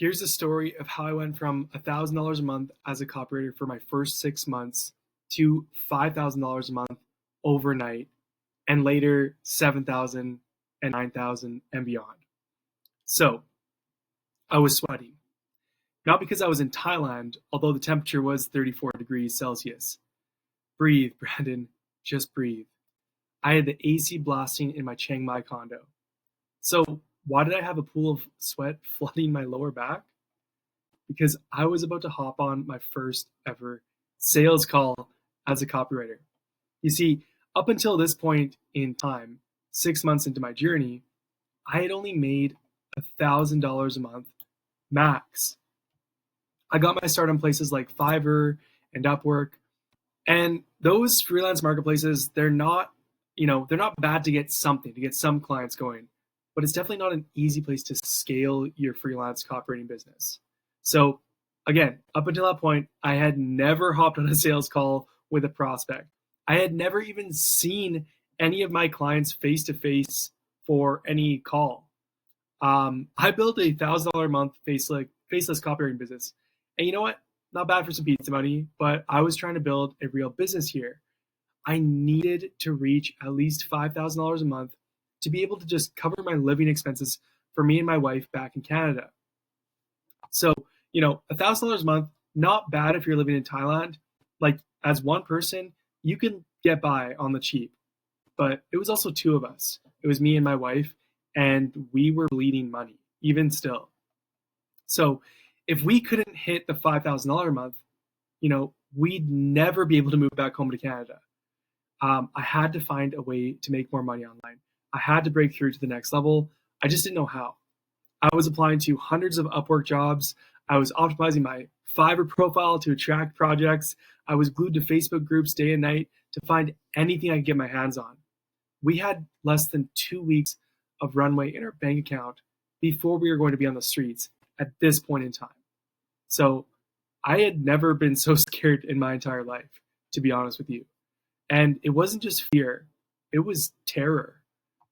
Here's the story of how I went from $1,000 a month as a copywriter for my first 6 months to $5,000 a month overnight, and later 7,000 and 9,000 and beyond. So I was sweating, not because I was in Thailand, although the temperature was 34 degrees Celsius. Breathe, Brandon, just breathe. I had the AC blasting in my Chiang Mai condo. So why did I have a pool of sweat flooding my lower back? Because I was about to hop on my first ever sales call as a copywriter. You see, up until this point in time, 6 months into my journey, I had only made $1,000 a month max. I got my start on places like Fiverr and Upwork, and those freelance marketplaces, they're not bad to get some clients going, but it's definitely not an easy place to scale your freelance copywriting business. So again, up until that point, I had never hopped on a sales call with a prospect. I had never even seen any of my clients face to face for any call. I built a $1,000 a month faceless copywriting business. And you know what? Not bad for some pizza money, but I was trying to build a real business here. I needed to reach at least $5,000 a month to be able to just cover my living expenses for me and my wife back in Canada. So, $1,000 a month, not bad if you're living in Thailand. Like, as one person, you can get by on the cheap. But it was also two of us. It was me and my wife, and we were bleeding money, even still. So if we couldn't hit the $5,000 a month, we'd never be able to move back home to Canada. I had to find a way to make more money online. I had to break through to the next level. I just didn't know how. I was applying to hundreds of Upwork jobs. I was optimizing my Fiverr profile to attract projects. I was glued to Facebook groups day and night to find anything I could get my hands on. We had less than 2 weeks of runway in our bank account before we were going to be on the streets at this point in time. So I had never been so scared in my entire life, to be honest with you. And it wasn't just fear, it was terror.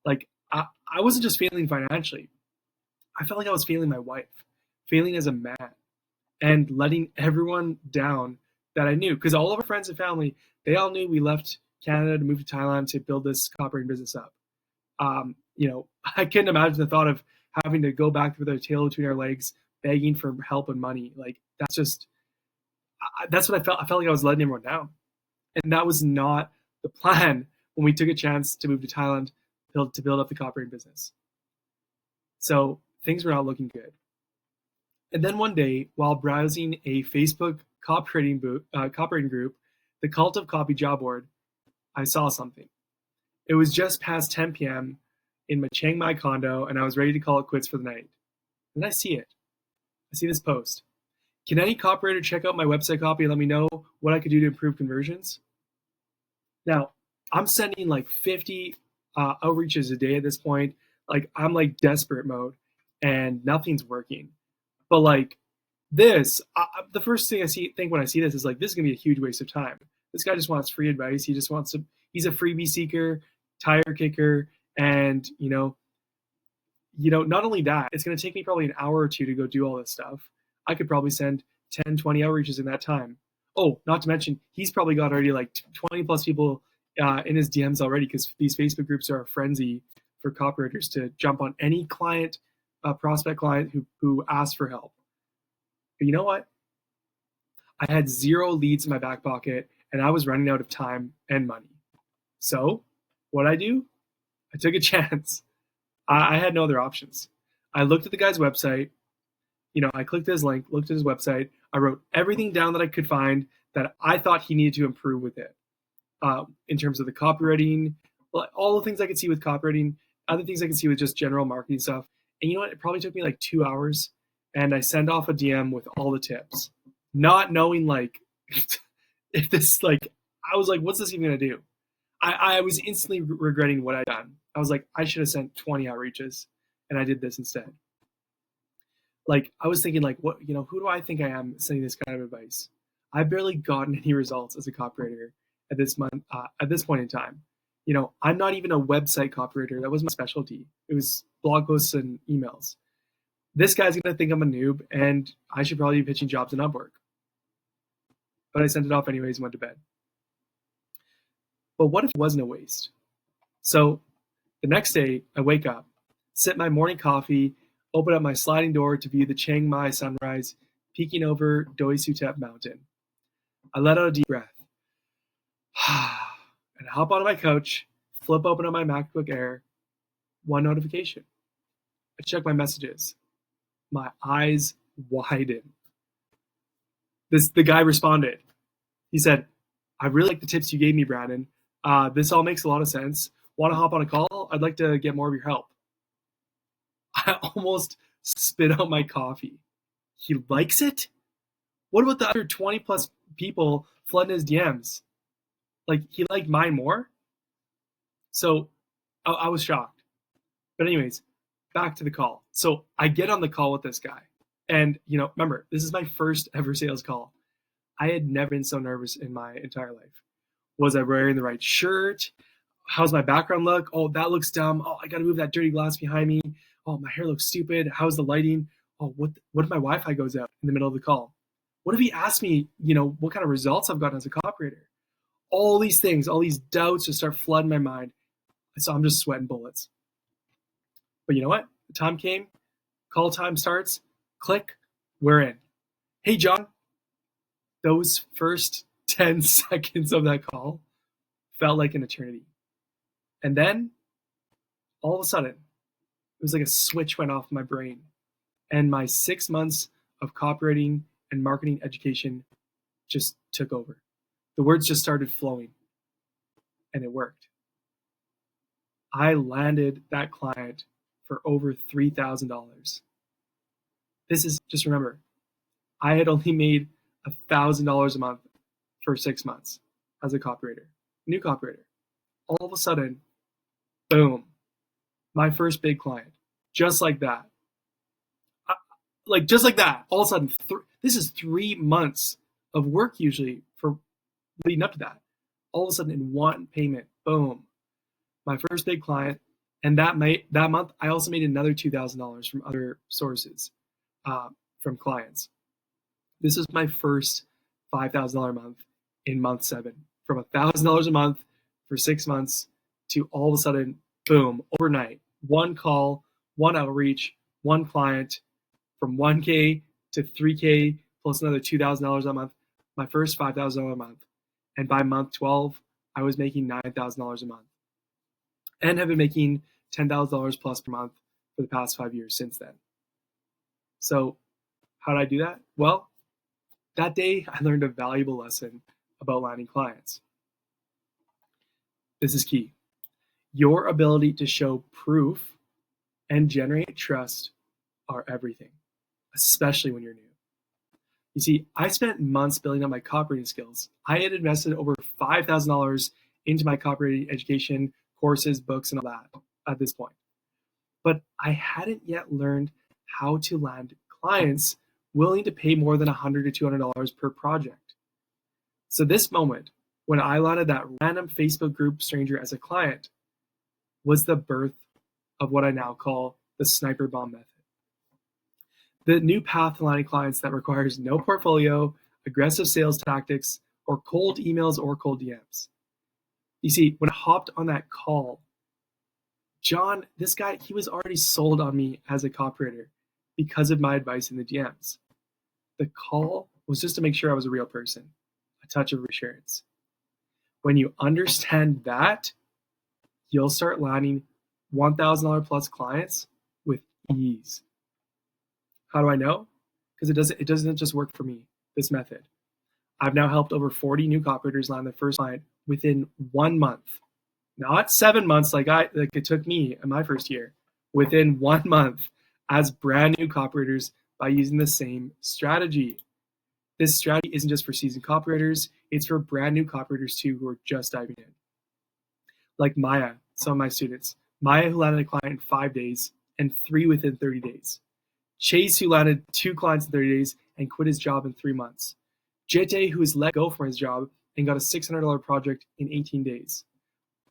Like, I wasn't just failing financially. I felt like I was failing my wife, failing as a man, and letting everyone down that I knew. Because all of our friends and family, they all knew we left Canada to move to Thailand to build this copywriting business up. I couldn't imagine the thought of having to go back with our tail between our legs, begging for help and money. Like, that's what I felt. I felt like I was letting everyone down. And that was not the plan when we took a chance to move to Thailand to build up the copywriting business. So things were not looking good. And then one day, while browsing a Facebook copywriting group, the Cult of Copy job board, I saw something. It was just past 10 p.m. in my Chiang Mai condo, and I was ready to call it quits for the night. And I see it. I see this post. Can any copywriter check out my website copy and let me know what I could do to improve conversions? Now, I'm sending like 50 outreaches a day at this point. Like, I'm like desperate mode, and nothing's working. But like this, the first thing I think when I see this is like, this is gonna be a huge waste of time. This guy just wants free advice. He's a freebie seeker, tire kicker, and not only that, it's gonna take me probably an hour or two to go do all this stuff. I could probably send 10, 20 outreaches in that time. Oh, not to mention, he's probably got already like 20 plus people in his DMs already, because these Facebook groups are a frenzy for copywriters to jump on any client, prospect client who asks for help. But you know what? I had 0 leads in my back pocket, and I was running out of time and money. So what I do? I took a chance. I had no other options. I looked at the guy's website. I clicked his link, looked at his website. I wrote everything down that I could find that I thought he needed to improve with it. In terms of the copywriting, all the things I could see with copywriting, other things I could see with just general marketing stuff. And you know what? It probably took me like 2 hours, and I sent off a DM with all the tips, not knowing like if this, like, I was like, what's this even gonna do? I was instantly regretting what I'd done. I was like, I should have sent 20 outreaches, and I did this instead. Like, I was thinking, like, what, who do I think I am sending this kind of advice? I've barely gotten any results as a copywriter at this point in time. I'm not even a website copywriter. That was my specialty. It was blog posts and emails. This guy's going to think I'm a noob and I should probably be pitching jobs in Upwork. But I sent it off anyways and went to bed. But what if it wasn't a waste? So the next day, I wake up, sip my morning coffee, open up my sliding door to view the Chiang Mai sunrise peeking over Doi Sutep Mountain. I let out a deep breath and I hop onto my couch, flip open on my MacBook Air, one notification. I check my messages. My eyes widen. The guy responded. He said, I really like the tips you gave me, Brandon. This all makes a lot of sense. Want to hop on a call? I'd like to get more of your help. I almost spit out my coffee. He likes it? What about the other 20 plus people flooding his DMs? Like, he liked mine more? So I was shocked. But anyways, back to the call. So I get on the call with this guy. And, remember, this is my first ever sales call. I had never been so nervous in my entire life. Was I wearing the right shirt? How's my background look? Oh, that looks dumb. Oh, I got to move that dirty glass behind me. Oh, my hair looks stupid. How's the lighting? Oh, what if my Wi-Fi goes out in the middle of the call? What if he asked me, what kind of results I've gotten as a copywriter? All these things, all these doubts just start flooding my mind. So I'm just sweating bullets. But you know what? The time came. Call time starts. Click. We're in. Hey, John. Those first 10 seconds of that call felt like an eternity. And then, all of a sudden, it was like a switch went off in my brain. And my 6 months of copywriting and marketing education just took over. The words just started flowing. And it worked. I landed that client for over $3,000. Just remember, I had only made $1,000 a month for 6 months as a copywriter, new copywriter. All of a sudden, boom, my first big client, just like that. Just like that, all of a sudden, this is 3 months of work usually for leading up to that. All of a sudden, in one payment, boom, my first big client. And that month, I also made another $2,000 from other sources, from clients. This was my first $5,000 a month in month 7, from $1,000 a month for 6 months to all of a sudden, boom, overnight, one call, one outreach, one client, from 1K to 3K plus another $2,000 a month, my first $5,000 a month. And by month 12, I was making $9,000 a month and have been making $10,000 plus per month for the past 5 years since then. So how did I do that? Well, that day I learned a valuable lesson about landing clients. This is key. Your ability to show proof and generate trust are everything, especially when you're new. You see, I spent months building up my copywriting skills. I had invested over $5,000 into my copywriting education, courses, books, and all that at this point. But I hadn't yet learned how to land clients willing to pay more than $100 to $200 per project. So this moment, when I landed that random Facebook group stranger as a client, was the birth of what I now call the sniper bomb method. The new path to landing clients that requires no portfolio, aggressive sales tactics, or cold emails or cold DMs. You see, when I hopped on that call, John, this guy, he was already sold on me as a copywriter because of my advice in the DMs. The call was just to make sure I was a real person, a touch of reassurance. When you understand that, you'll start landing $1,000 plus clients with ease. How do I know? Because it doesn't just work for me, this method. I've now helped over 40 new copywriters land their first client within 1 month. Not 7 months like it took me in my first year. Within 1 month as brand new copywriters by using the same strategy. This strategy isn't just for seasoned copywriters, it's for brand new copywriters too who are just diving in. Like Maya, some of my students. Maya, who landed a client in 5 days and 3 within 30 days. Chase, who landed 2 clients in 30 days and quit his job in 3 months. Jete, who was let go from his job and got a $600 project in 18 days.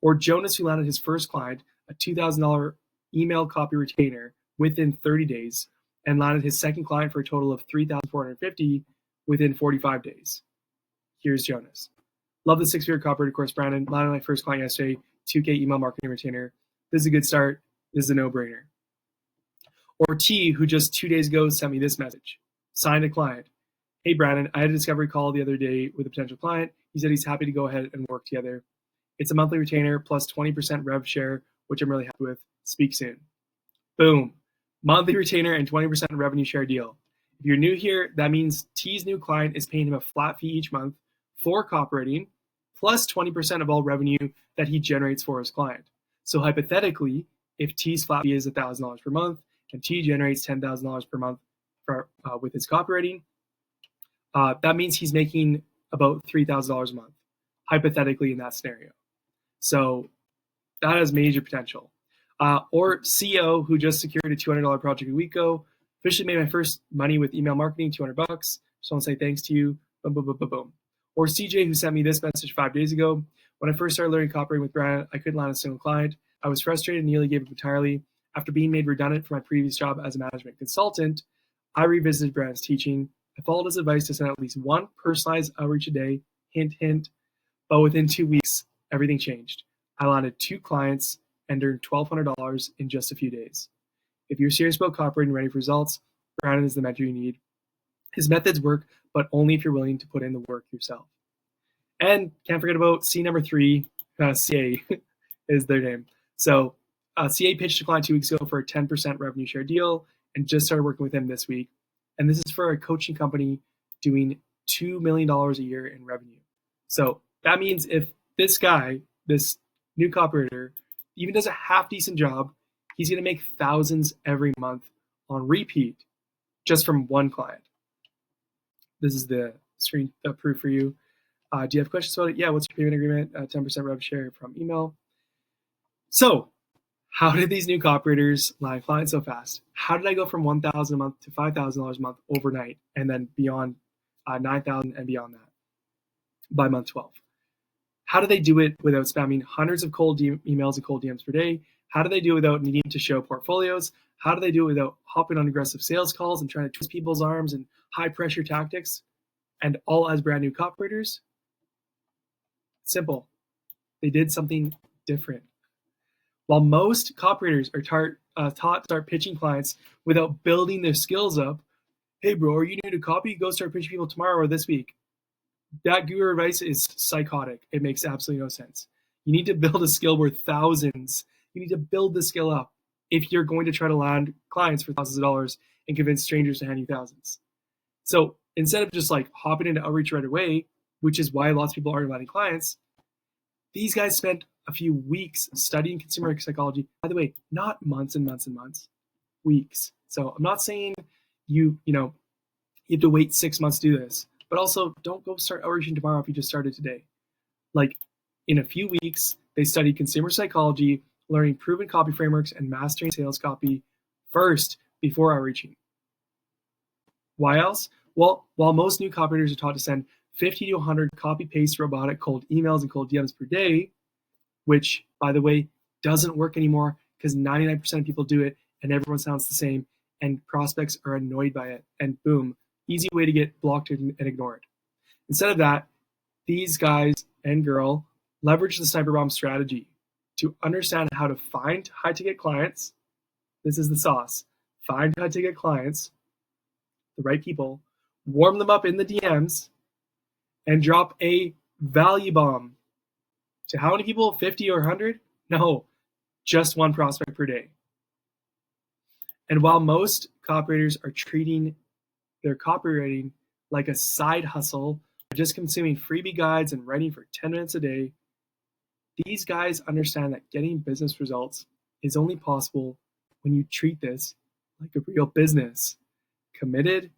Or Jonas, who landed his first client, a $2,000 email copy retainer within 30 days, and landed his second client for a total of $3,450 within 45 days. Here's Jonas. Love the 6-figure copywriter course, Brandon. Landed my first client yesterday, 2K email marketing retainer. This is a good start. This is a no-brainer. Or T, who just 2 days ago sent me this message. Signed a client. Hey, Brandon, I had a discovery call the other day with a potential client. He said he's happy to go ahead and work together. It's a monthly retainer plus 20% rev share, which I'm really happy with. Speak soon. Boom. Monthly retainer and 20% revenue share deal. If you're new here, that means T's new client is paying him a flat fee each month for copywriting, plus 20% of all revenue that he generates for his client. So hypothetically, if T's flat fee is $1,000 per month and T generates $10,000 per month with his copywriting, that means he's making about $3,000 a month, hypothetically in that scenario. So that has major potential. Or CEO, who just secured a $200 project a week ago, officially made my first money with email marketing, $200. Just want to say thanks to you. Boom, boom, boom, boom, boom. Or CJ, who sent me this message 5 days ago. When I first started learning copywriting with Brandon, I couldn't land a single client. I was frustrated and nearly gave up entirely. After being made redundant from my previous job as a management consultant, I revisited Brandon's teaching. I followed his advice to send out at least one personalized outreach a day. Hint, hint. But within 2 weeks, everything changed. I landed 2 clients and earned $1,200 in just a few days. If you're serious about copywriting and ready for results, Brandon is the mentor you need. His methods work, but only if you're willing to put in the work yourself. And can't forget about C number 3, CA is their name. So CA pitched a client 2 weeks ago for a 10% revenue share deal and just started working with him this week. And this is for a coaching company doing $2 million a year in revenue. So that means if this guy, this new copywriter, even does a half decent job, he's going to make thousands every month on repeat just from one client. This is the screen proof for you. Do you have questions about it? Yeah, what's your payment agreement? 10% rev share from email. So how did these new copywriters land clients so fast? How did I go from $1,000 a month to $5,000 a month overnight and then beyond $9,000 and beyond that by month 12? How do they do it without spamming hundreds of cold emails and cold DMs per day? How do they do it without needing to show portfolios? How do they do it without hopping on aggressive sales calls and trying to twist people's arms and high pressure tactics? And all as brand new copywriters? Simple. They did something different. While most copywriters are taught to start pitching clients without building their skills up, hey bro, are you new to copy? Go start pitching people tomorrow or this week. That guru advice is psychotic. It makes absolutely no sense. You need to build a skill worth thousands. You need to build the skill up if you're going to try to land clients for thousands of dollars and convince strangers to hand you thousands. So instead of just like hopping into outreach right away, which is why lots of people aren't landing clients, these guys spent a few weeks studying consumer psychology. By the way, not months and months and months, weeks. So I'm not saying you have to wait 6 months to do this, but also don't go start outreaching tomorrow if you just started today. Like in a few weeks, they studied consumer psychology, learning proven copy frameworks and mastering sales copy first before outreaching. Why else? Well, while most new copywriters are taught to send 50 to 100 copy-paste robotic cold emails and cold DMs per day, which, by the way, doesn't work anymore because 99% of people do it and everyone sounds the same and prospects are annoyed by it. And boom, easy way to get blocked and ignored. Instead of that, these guys and girl leverage the sniper bomb strategy to understand how to find high-ticket clients. This is the sauce. Find high-ticket clients, the right people, warm them up in the DMs, and drop a value bomb. To how many people? 50 or 100? No, just one prospect per day. And while most copywriters are treating their copywriting like a side hustle, just consuming freebie guides and writing for 10 minutes a day, these guys understand that getting business results is only possible when you treat this like a real business, committed,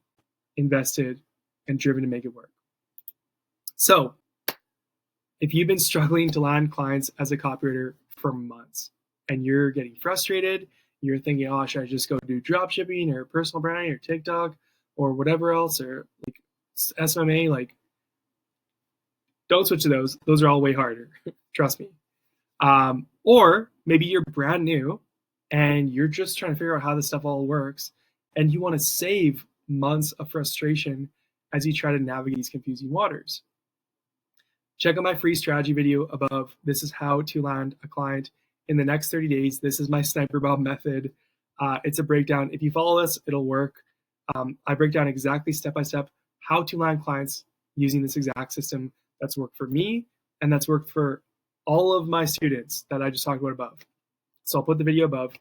invested, and driven to make it work. So, if you've been struggling to land clients as a copywriter for months and you're getting frustrated, you're thinking, oh, should I just go do drop shipping or personal branding or TikTok or whatever else or like SMMA, like don't switch to those. Those are all way harder. Trust me. Or maybe you're brand new and you're just trying to figure out how this stuff all works and you want to save months of frustration as you try to navigate these confusing waters. Check out my free strategy video above. This is how to land a client in the next 30 days. This is my sniper bomb method. It's a breakdown. If you follow this, it'll work. I break down exactly step by step how to land clients using this exact system that's worked for me and that's worked for all of my students that I just talked about above. So I'll put the video above.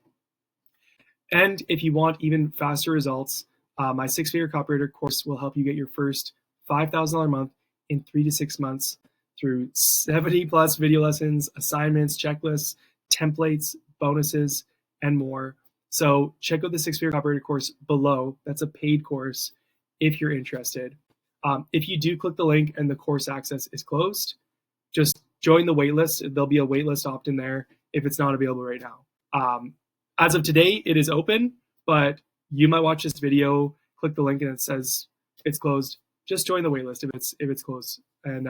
And if you want even faster results, my 6-figure copywriter course will help you get your first $5,000 a month in 3 to 6 months through 70 plus video lessons, assignments, checklists, templates, bonuses, and more. So check out the 6-figure copywriter course below. That's a paid course if you're interested. If you do click the link and the course access is closed, just join the waitlist. There'll be a waitlist opt-in there if it's not available right now. As of today, it is open, but you might watch this video, click the link, and it says it's closed. Just join the waitlist if it's closed, and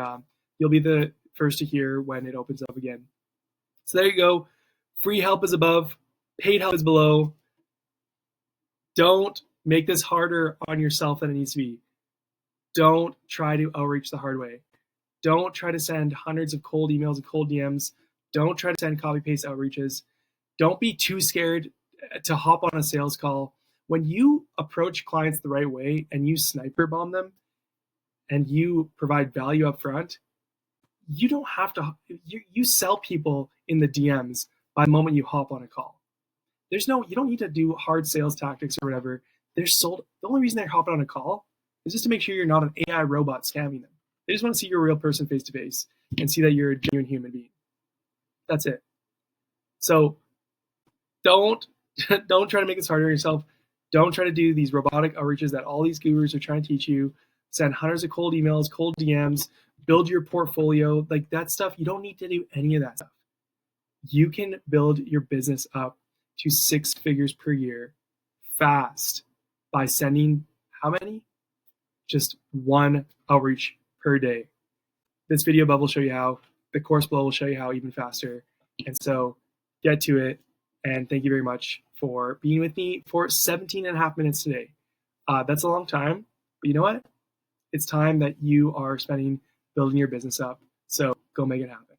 you'll be the first to hear when it opens up again. So there you go. Free help is above. Paid help is below. Don't make this harder on yourself than it needs to be. Don't try to outreach the hard way. Don't try to send hundreds of cold emails and cold DMs. Don't try to send copy-paste outreaches. Don't be too scared to hop on a sales call. When you approach clients the right way and you sniper bomb them and you provide value up front, you don't have to, you sell people in the DMs by the moment you hop on a call. You don't need to do hard sales tactics or whatever. They're sold. The only reason they're hopping on a call is just to make sure you're not an AI robot scamming them. They just want to see you're a real person face to face and see that you're a genuine human being. That's it. So don't try to make this harder on yourself. Don't try to do these robotic outreaches that all these gurus are trying to teach you. Send hundreds of cold emails, cold DMs, build your portfolio. Like that stuff, you don't need to do any of that stuff. You can build your business up to 6 figures per year fast by sending how many? Just 1 outreach per day. This video above will show you how. The course below will show you how even faster. And so get to it. And thank you very much for being with me for 17 and a half minutes today. That's a long time, but you know what? It's time that you are spending building your business up. So go make it happen.